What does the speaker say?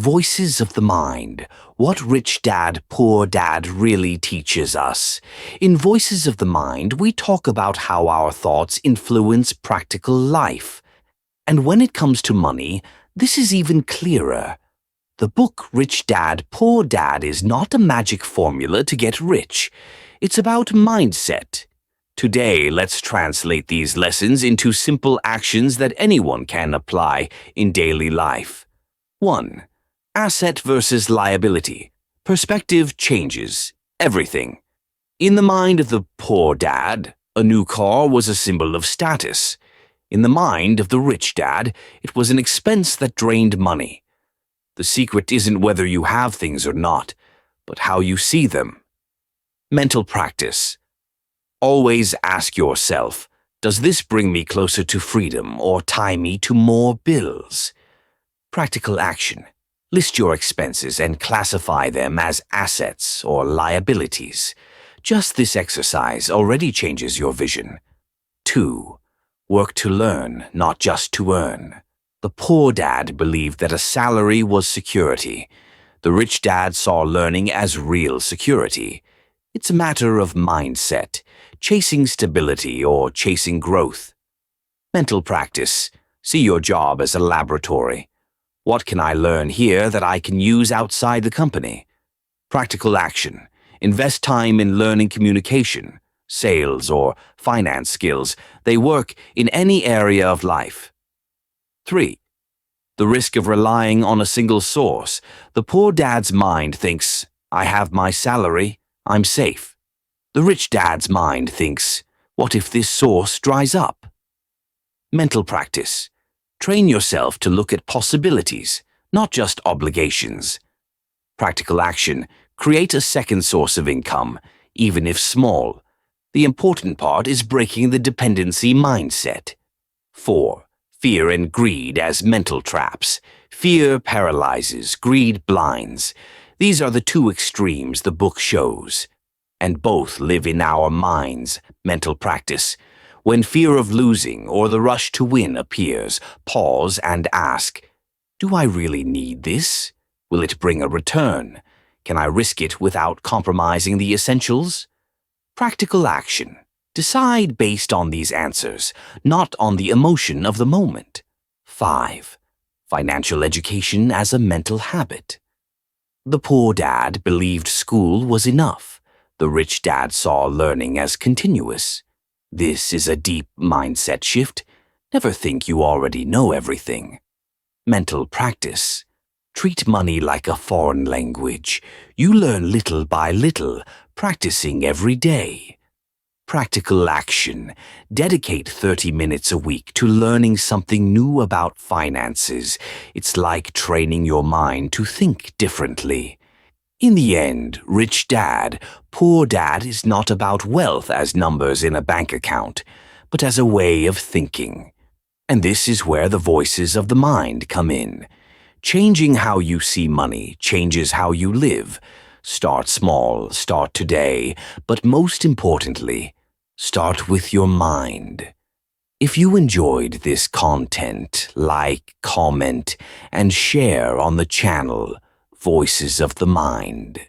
Voices of the Mind, What Rich Dad, Poor Dad Really Teaches Us. In Voices of the Mind, we talk about how our thoughts influence practical life. And when it comes to money, this is even clearer. The book Rich Dad, Poor Dad is not a magic formula to get rich. It's about mindset. Today, let's translate these lessons into simple actions that anyone can apply in daily life. 1. Asset versus liability. Perspective changes everything. In the mind of the poor dad, a new car was a symbol of status. In the mind of the rich dad, it was an expense that drained money. The secret isn't whether you have things or not, but how you see them. Mental practice. Always ask yourself, does this bring me closer to freedom or tie me to more bills? Practical action. List your expenses and classify them as assets or liabilities. Just this exercise already changes your vision. 2. Work to learn, not just to earn. The poor dad believed that a salary was security. The rich dad saw learning as real security. It's a matter of mindset, chasing stability or chasing growth. Mental practice. See your job as a laboratory. What can I learn here that I can use outside the company? Practical action. Invest time in learning communication, sales, or finance skills. They work in any area of life. 3. The risk of relying on a single source. The poor dad's mind thinks, I have my salary, I'm safe. The rich dad's mind thinks, what if this source dries up? Mental practice. Train yourself to look at possibilities, not just obligations. Practical action. Create a second source of income, even if small. The important part is breaking the dependency mindset. 4. Fear and greed as mental traps. Fear paralyzes, greed blinds. These are the two extremes the book shows. And both live in our minds. Mental practice. When fear of losing or the rush to win appears, pause and ask, do I really need this? Will it bring a return? Can I risk it without compromising the essentials? Practical action. Decide based on these answers, not on the emotion of the moment. 5. Financial education as a mental habit. The poor dad believed school was enough. The rich dad saw learning as continuous. This is a deep mindset shift. Never think you already know everything. Mental practice. Treat money like a foreign language. You learn little by little, practicing every day. Practical action. Dedicate 30 minutes a week to learning something new about finances. It's like training your mind to think differently. In the end, rich dad, poor dad is not about wealth as numbers in a bank account, but as a way of thinking. And this is where the voices of the mind come in. Changing how you see money changes how you live. Start small, start today, but most importantly, start with your mind. If you enjoyed this content, like, comment, and share on the channel Voices of the Mind.